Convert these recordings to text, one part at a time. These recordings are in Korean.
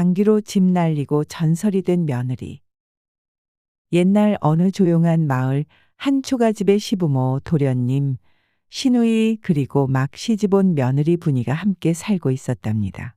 방귀로 집 날리고 전설이 된 며느리. 옛날 어느 조용한 마을 한 초가집의 시부모 도련님, 시누이 그리고 막 시집온 며느리 분이가 함께 살고 있었답니다.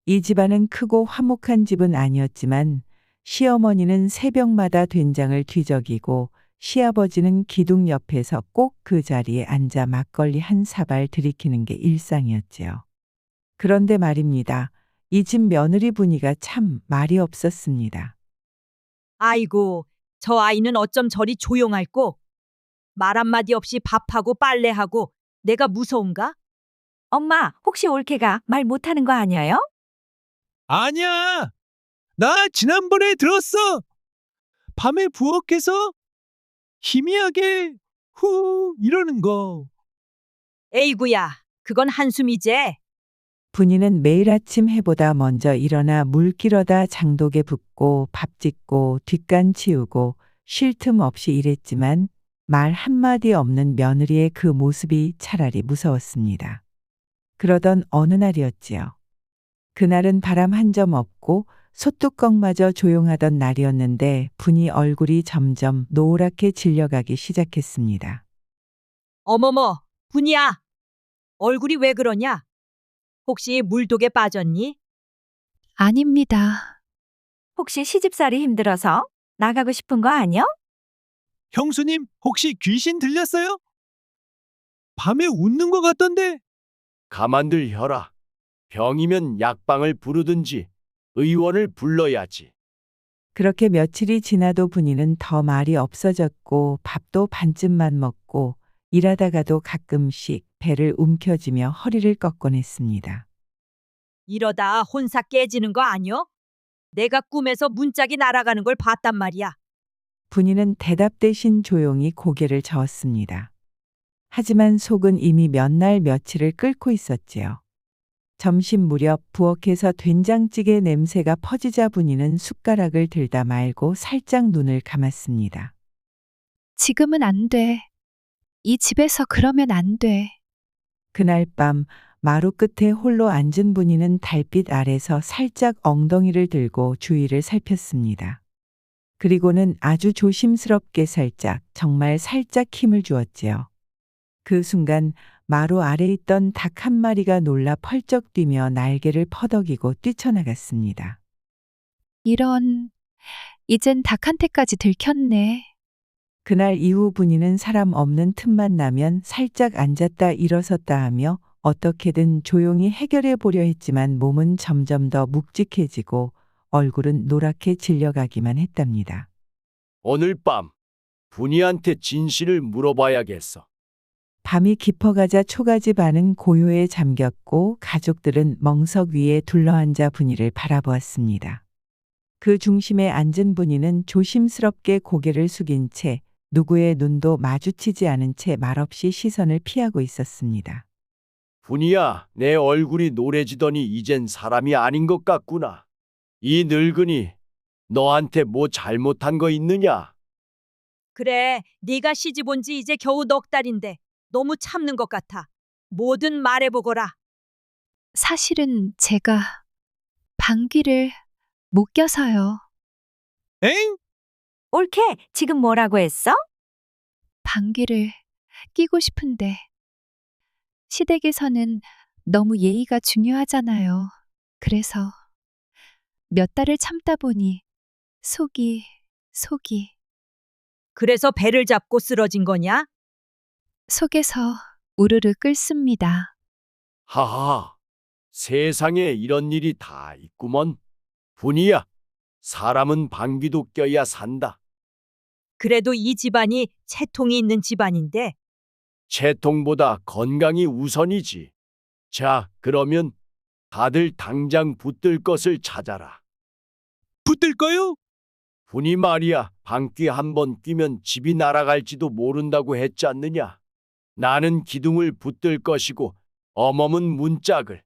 이 집안은 크고 화목한 집은 아니었지만 시어머니는 새벽마다 된장을 뒤적이고 시아버지는 기둥 옆에서 꼭 그 자리에 앉아 막걸리 한 사발 들이키는 게 일상이었지요. 그런데 말입니다. 이 집 며느리 분이가 참 말이 없었습니다. 아이고, 저 아이는 어쩜 저리 조용할꼬? 말 한마디 없이 밥하고 빨래하고 내가 무서운가? 엄마, 혹시 올케가 말 못하는 거 아니에요? 아니야. 나 지난번에 들었어. 밤에 부엌에서 희미하게 후 이러는 거. 에이구야, 그건 한숨이제. 분이는 매일 아침 해보다 먼저 일어나 물 끼러다 장독에 붓고 밥 짓고 뒷간 치우고 쉴 틈 없이 일했지만 말 한마디 없는 며느리의 그 모습이 차라리 무서웠습니다. 그러던 어느 날이었지요. 그날은 바람 한 점 없고 소뚜껑마저 조용하던 날이었는데 분이 얼굴이 점점 노랗게 질려가기 시작했습니다. 어머머, 분이야. 얼굴이 왜 그러냐? 혹시 물독에 빠졌니? 아닙니다. 혹시 시집살이 힘들어서 나가고 싶은 거 아니요? 형수님, 혹시 귀신 들렸어요? 밤에 웃는 것 같던데. 가만들 혀라. 병이면 약방을 부르든지 의원을 불러야지. 그렇게 며칠이 지나도 분이는 더 말이 없어졌고 밥도 반쯤만 먹고 일하다가도 가끔씩 배를 움켜쥐며 허리를 꺾곤 했습니다. 이러다 혼사 깨지는 거 아니여? 내가 꿈에서 문짝이 날아가는 걸 봤단 말이야. 분이는 대답 대신 조용히 고개를 저었습니다. 하지만 속은 이미 몇 날 며칠을 끓고 있었지요. 점심 무렵 부엌에서 된장찌개 냄새가 퍼지자 분이는 숟가락을 들다 말고 살짝 눈을 감았습니다. 지금은 안 돼. 이 집에서 그러면 안 돼. 그날 밤 마루 끝에 홀로 앉은 분이는 달빛 아래서 살짝 엉덩이를 들고 주위를 살폈습니다. 그리고는 아주 조심스럽게 살짝, 정말 살짝 힘을 주었지요. 그 순간 마루 아래 있던 닭 한 마리가 놀라 펄쩍 뛰며 날개를 퍼덕이고 뛰쳐나갔습니다. 이런, 이젠 닭한테까지 들켰네. 그날 이후 분이는 사람 없는 틈만 나면 살짝 앉았다 일어섰다 하며 어떻게든 조용히 해결해 보려 했지만 몸은 점점 더 묵직해지고 얼굴은 노랗게 질려가기만 했답니다. 오늘 밤 분이한테 진실을 물어봐야겠어. 밤이 깊어가자 초가집 안은 고요에 잠겼고 가족들은 멍석 위에 둘러앉아 분이를 바라보았습니다. 그 중심에 앉은 분이는 조심스럽게 고개를 숙인 채 누구의 눈도 마주치지 않은 채 말없이 시선을 피하고 있었습니다. 분이야, 내 얼굴이 노래지더니 이젠 사람이 아닌 것 같구나. 이 늙은이 너한테 뭐 잘못한 거 있느냐? 그래, 네가 시집 온 지 이제 겨우 넉 달인데 너무 참는 것 같아. 뭐든 말해보거라. 사실은 제가 방귀를 못 껴서요. 엥? 올케, 지금 뭐라고 했어? 방귀를 끼고 싶은데 시댁에서는 너무 예의가 중요하잖아요. 그래서 몇 달을 참다 보니 속이 그래서 배를 잡고 쓰러진 거냐? 속에서 우르르 끓습니다. 하하, 세상에 이런 일이 다 있구먼. 분이야, 사람은 방귀도 껴야 산다. 그래도 이 집안이 채통이 있는 집안인데 채통보다 건강이 우선이지. 자, 그러면 다들 당장 붙들 것을 찾아라. 붙들까요? 분이 말이야, 방귀 한 번 뀌면 집이 날아갈지도 모른다고 했지 않느냐. 나는 기둥을 붙들 것이고 어멈은 문짝을,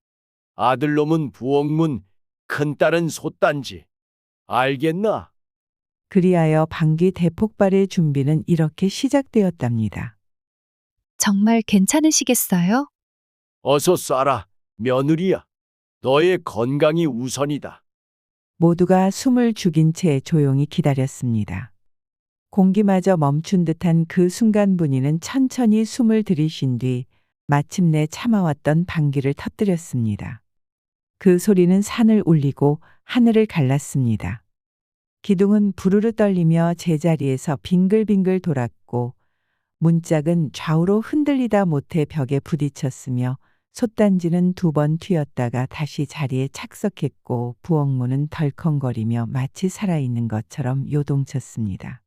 아들놈은 부엌문, 큰딸은 솥단지. 알겠나? 그리하여 방귀 대폭발의 준비는 이렇게 시작되었답니다. 정말 괜찮으시겠어요? 어서 쏴라, 며느리야. 너의 건강이 우선이다. 모두가 숨을 죽인 채 조용히 기다렸습니다. 공기마저 멈춘 듯한 그 순간 분이는 천천히 숨을 들이쉰 뒤 마침내 참아왔던 방귀를 터뜨렸습니다. 그 소리는 산을 울리고 하늘을 갈랐습니다. 기둥은 부르르 떨리며 제자리에서 빙글빙글 돌았고 문짝은 좌우로 흔들리다 못해 벽에 부딪혔으며 솥단지는 2번 튀었다가 다시 자리에 착석했고 부엌문은 덜컹거리며 마치 살아있는 것처럼 요동쳤습니다.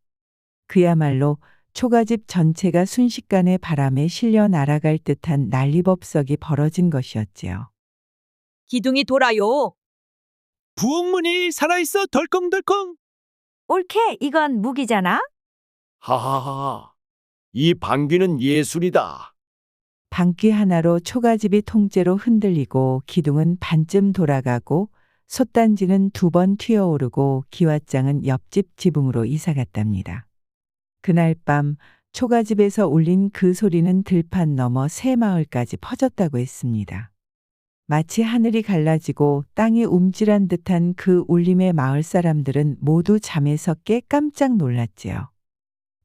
그야말로 초가집 전체가 순식간에 바람에 실려 날아갈 듯한 난리법석이 벌어진 것이었지요. 기둥이 돌아요. 부엌문이 살아있어 덜컹덜컹. 옳게 이건 무기잖아. 하하하. 이 방귀는 예술이다. 방귀 하나로 초가집이 통째로 흔들리고 기둥은 반쯤 돌아가고 솥단지는 2번 튀어오르고 기왓장은 옆집 지붕으로 이사갔답니다. 그날 밤 초가집에서 울린 그 소리는 들판 넘어 새마을까지 퍼졌다고 했습니다. 마치 하늘이 갈라지고 땅이 움찔한 듯한 그 울림에 마을 사람들은 모두 잠에서 깨 깜짝 놀랐지요.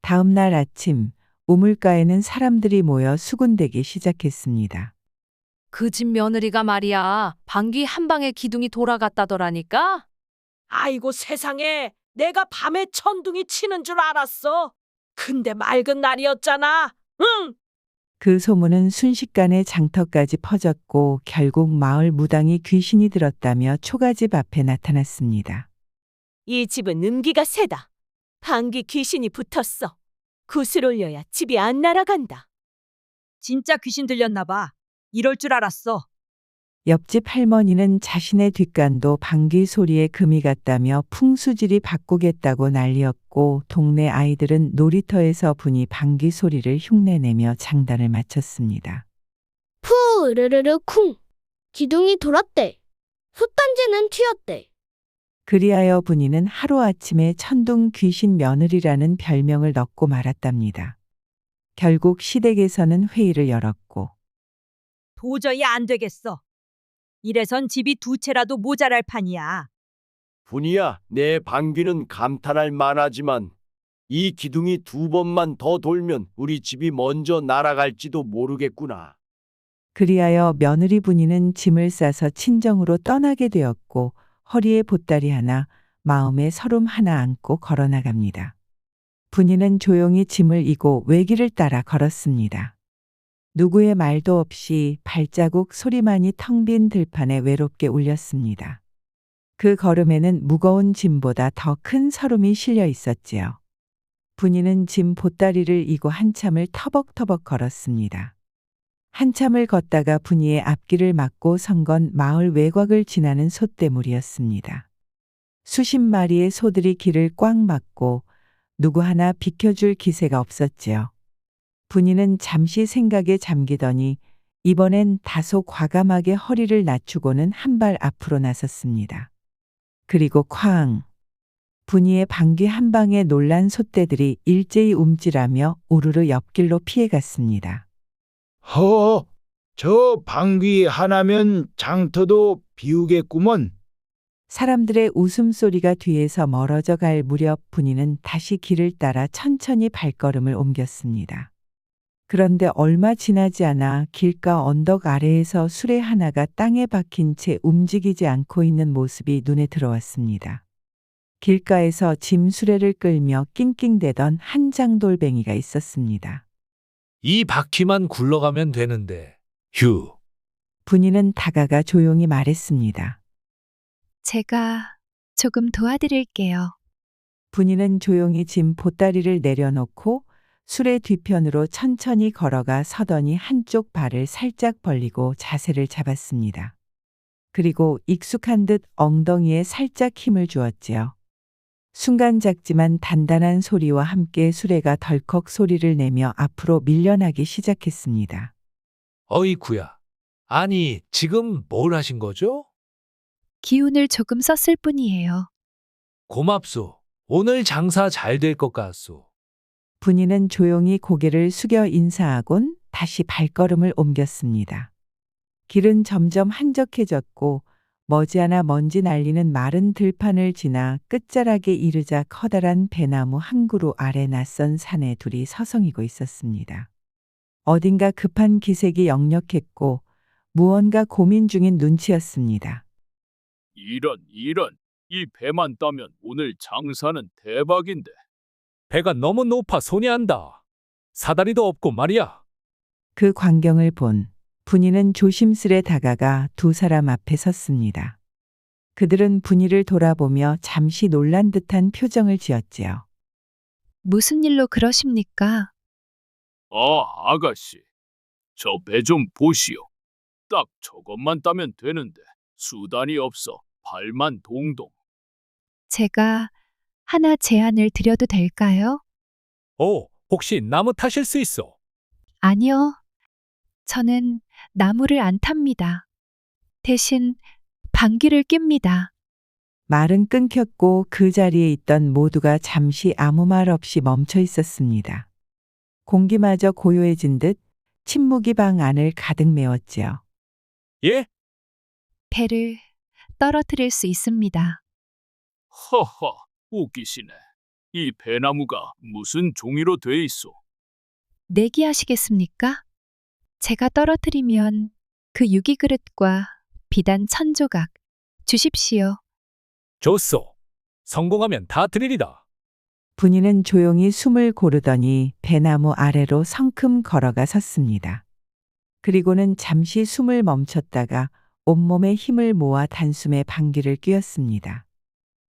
다음 날 아침 우물가에는 사람들이 모여 수군대기 시작했습니다. 그 집 며느리가 말이야. 방귀 한 방에 기둥이 돌아갔다더라니까? 아이고 세상에, 내가 밤에 천둥이 치는 줄 알았어. 근데 맑은 날이었잖아. 응. 그 소문은 순식간에 장터까지 퍼졌고 결국 마을 무당이 귀신이 들었다며 초가집 앞에 나타났습니다. 이 집은 음기가 세다. 방귀 귀신이 붙었어. 굿을 올려야 집이 안 날아간다. 진짜 귀신 들렸나 봐. 이럴 줄 알았어. 옆집 할머니는 자신의 뒷간도 방귀 소리에 금이 갔다며 풍수지리 바꾸겠다고 난리였고 동네 아이들은 놀이터에서 분이 방귀 소리를 흉내내며 장단을 마쳤습니다. 푸르르르 쿵. 기둥이 돌았대. 솥단지는 튀었대. 그리하여 분이는 하루아침에 천둥 귀신 며느리라는 별명을 넣고 말았답니다. 결국 시댁에서는 회의를 열었고 도저히 안 되겠어. 이래선 집이 2채라도 모자랄 판이야. 분이야, 내 방귀는 감탄할 만하지만 이 기둥이 2번만 더 돌면 우리 집이 먼저 날아갈지도 모르겠구나. 그리하여 며느리 분이는 짐을 싸서 친정으로 떠나게 되었고 허리에 보따리 하나, 마음에 서름 하나 안고 걸어나갑니다. 분이는 조용히 짐을 이고 외길을 따라 걸었습니다. 누구의 말도 없이 발자국 소리만이 텅 빈 들판에 외롭게 울렸습니다. 그 걸음에는 무거운 짐보다 더 큰 서름이 실려 있었지요. 분이는 짐 보따리를 이고 한참을 터벅터벅 걸었습니다. 한참을 걷다가 분이의 앞길을 막고 선 건 마을 외곽을 지나는 솥대물이었습니다. 수십 마리의 소들이 길을 꽉 막고 누구 하나 비켜줄 기세가 없었지요. 분이는 잠시 생각에 잠기더니 이번엔 다소 과감하게 허리를 낮추고는 한 발 앞으로 나섰습니다. 그리고 쾅! 분이의 방귀 한 방에 놀란 솥대들이 일제히 움찔하며 우르르 옆길로 피해갔습니다. 저 방귀 하나면 장터도 비우겠구먼. 사람들의 웃음소리가 뒤에서 멀어져 갈 무렵 분이는 다시 길을 따라 천천히 발걸음을 옮겼습니다. 그런데 얼마 지나지 않아 길가 언덕 아래에서 수레 하나가 땅에 박힌 채 움직이지 않고 있는 모습이 눈에 들어왔습니다. 길가에서 짐 수레를 끌며 낑낑대던 한 장돌뱅이가 있었습니다. 이 바퀴만 굴러가면 되는데. 휴. 분이는 다가가 조용히 말했습니다. 제가 조금 도와드릴게요. 분이는 조용히 짐 보따리를 내려놓고 수레 뒤편으로 천천히 걸어가 서더니 한쪽 발을 살짝 벌리고 자세를 잡았습니다. 그리고 익숙한 듯 엉덩이에 살짝 힘을 주었지요. 순간 작지만 단단한 소리와 함께 수레가 덜컥 소리를 내며 앞으로 밀려나기 시작했습니다. 어이쿠야. 아니, 지금 뭘 하신 거죠? 기운을 조금 썼을 뿐이에요. 고맙소. 오늘 장사 잘 될 것 같소. 분이는 조용히 고개를 숙여 인사하곤 다시 발걸음을 옮겼습니다. 길은 점점 한적해졌고 머지않아 먼지 날리는 마른 들판을 지나 끝자락에 이르자 커다란 배나무 한 그루 아래 낯선 산에 둘이 서성이고 있었습니다. 어딘가 급한 기색이 역력했고 무언가 고민 중인 눈치였습니다. 이런, 이 배만 따면 오늘 장사는 대박인데. 배가 너무 높아 손이 안다. 사다리도 없고 말이야. 그 광경을 본 분이는 조심스레 다가가 두 사람 앞에 섰습니다. 그들은 분이를 돌아보며 잠시 놀란 듯한 표정을 지었지요. 무슨 일로 그러십니까? 아가씨, 저 배 좀 보시오. 딱 저것만 따면 되는데 수단이 없어 발만 동동. 제가 하나 제안을 드려도 될까요? 혹시 나무 타실 수 있어? 아니요. 저는 나무를 안 탑니다. 대신 방귀를 낍니다. 말은 끊겼고 그 자리에 있던 모두가 잠시 아무 말 없이 멈춰 있었습니다. 공기마저 고요해진 듯 침묵이 방 안을 가득 메웠지요. 예? 배를 떨어뜨릴 수 있습니다. 허허, 웃기시네. 이 배나무가 무슨 종이로 돼 있어? 내기하시겠습니까? 제가 떨어뜨리면 그 유기그릇과 비단 1000조각 주십시오. 좋소. 성공하면 다 드리리다. 분이는 조용히 숨을 고르더니 배나무 아래로 성큼 걸어가 섰습니다. 그리고는 잠시 숨을 멈췄다가 온몸에 힘을 모아 단숨에 방귀를 뀌었습니다.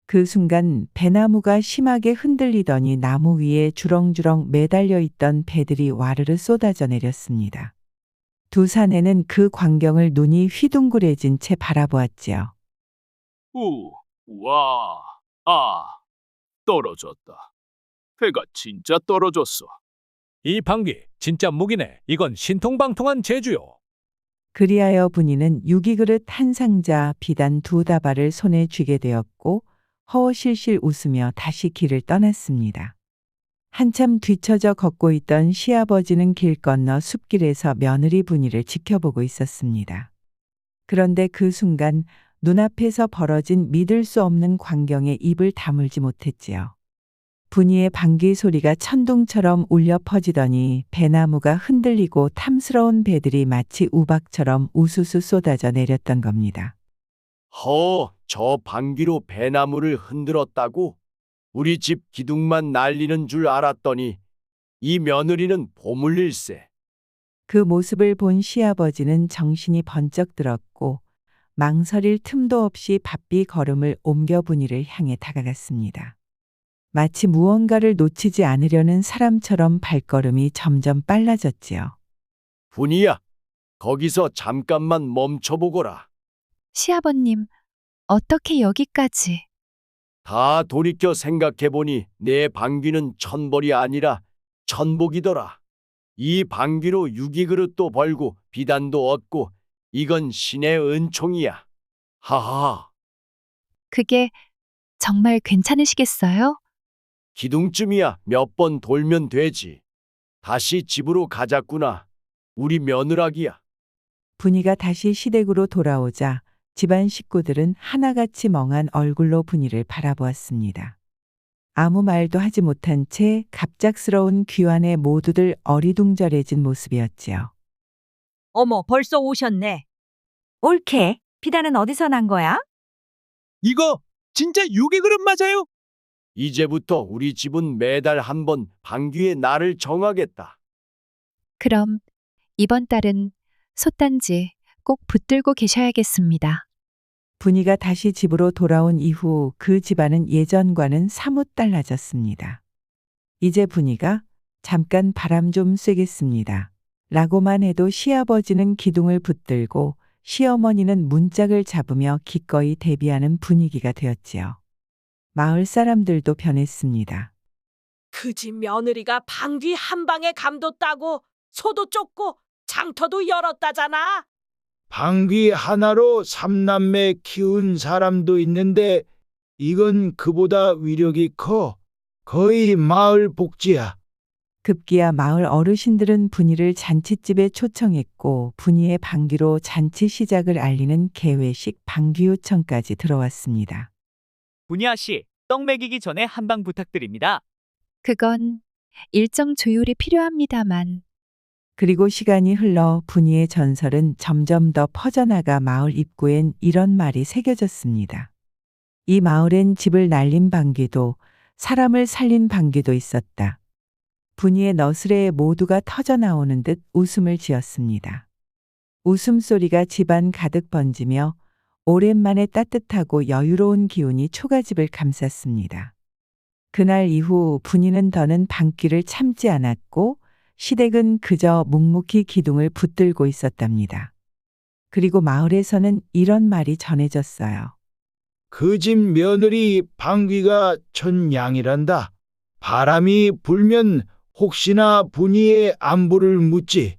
그 순간 배나무가 심하게 흔들리더니 나무 위에 주렁주렁 매달려 있던 배들이 와르르 쏟아져 내렸습니다. 두 사내는 그 광경을 눈이 휘둥그레진 채 바라보았지요. 떨어졌다. 배가 진짜 떨어졌어. 이 방귀 진짜 무기네. 이건 신통방통한 재주요. 그리하여 분이는 유기그릇 한 상자 비단 2다발을 손에 쥐게 되었고 허허실실 웃으며 다시 길을 떠났습니다. 한참 뒤처져 걷고 있던 시아버지는 길 건너 숲길에서 며느리 분이를 지켜보고 있었습니다. 그런데 그 순간 눈앞에서 벌어진 믿을 수 없는 광경에 입을 다물지 못했지요. 분이의 방귀 소리가 천둥처럼 울려 퍼지더니 배나무가 흔들리고 탐스러운 배들이 마치 우박처럼 우수수 쏟아져 내렸던 겁니다. 저 방귀로 배나무를 흔들었다고? 우리 집 기둥만 날리는 줄 알았더니 이 며느리는 보물일세. 그 모습을 본 시아버지는 정신이 번쩍 들었고 망설일 틈도 없이 바삐 걸음을 옮겨 분이를 향해 다가갔습니다. 마치 무언가를 놓치지 않으려는 사람처럼 발걸음이 점점 빨라졌지요. 분이야, 거기서 잠깐만 멈춰보거라. 시아버님, 어떻게 여기까지? 다 돌이켜 생각해보니 내 방귀는 천벌이 아니라 천복이더라. 이 방귀로 유기그릇도 벌고 비단도 얻고 이건 신의 은총이야. 하하. 그게 정말 괜찮으시겠어요? 기둥쯤이야 몇 번 돌면 되지. 다시 집으로 가자꾸나. 우리 며느라기야. 분이가 다시 시댁으로 돌아오자 집안 식구들은 하나같이 멍한 얼굴로 분이를 바라보았습니다. 아무 말도 하지 못한 채 갑작스러운 귀환에 모두들 어리둥절해진 모습이었지요. 어머, 벌써 오셨네. 옳게. 비단은 어디서 난 거야? 이거 진짜 유기그릇 맞아요? 이제부터 우리 집은 매달 한 번 방귀의 날을 정하겠다. 그럼 이번 달은 솥단지 꼭 붙들고 계셔야겠습니다. 분이가 다시 집으로 돌아온 이후 그 집안은 예전과는 사뭇 달라졌습니다. 이제 분이가 잠깐 바람 좀 쐬겠습니다. 라고만 해도 시아버지는 기둥을 붙들고 시어머니는 문짝을 잡으며 기꺼이 대비하는 분위기가 되었지요. 마을 사람들도 변했습니다. 그 집 며느리가 방귀 한 방에 감뒀다고 소도 쫓고 장터도 열었다잖아. 방귀 하나로 3남매 키운 사람도 있는데 이건 그보다 위력이 커. 거의 마을 복지야. 급기야 마을 어르신들은 분이를 잔칫집에 초청했고 분이의 방귀로 잔치 시작을 알리는 개회식 방귀 요청까지 들어왔습니다. 분이아 씨, 떡 먹이기 전에 한 방 부탁드립니다. 그건 일정 조율이 필요합니다만. 그리고 시간이 흘러 분이의 전설은 점점 더 퍼져나가 마을 입구엔 이런 말이 새겨졌습니다. 이 마을엔 집을 날린 방귀도 사람을 살린 방귀도 있었다. 분이의 너스레에 모두가 터져 나오는 듯 웃음을 지었습니다. 웃음소리가 집안 가득 번지며 오랜만에 따뜻하고 여유로운 기운이 초가집을 감쌌습니다. 그날 이후 분이는 더는 방귀를 참지 않았고 시댁은 그저 묵묵히 기둥을 붙들고 있었답니다. 그리고 마을에서는 이런 말이 전해졌어요. 그 집 며느리 방귀가 천냥이란다. 바람이 불면 혹시나 분이의 안부를 묻지.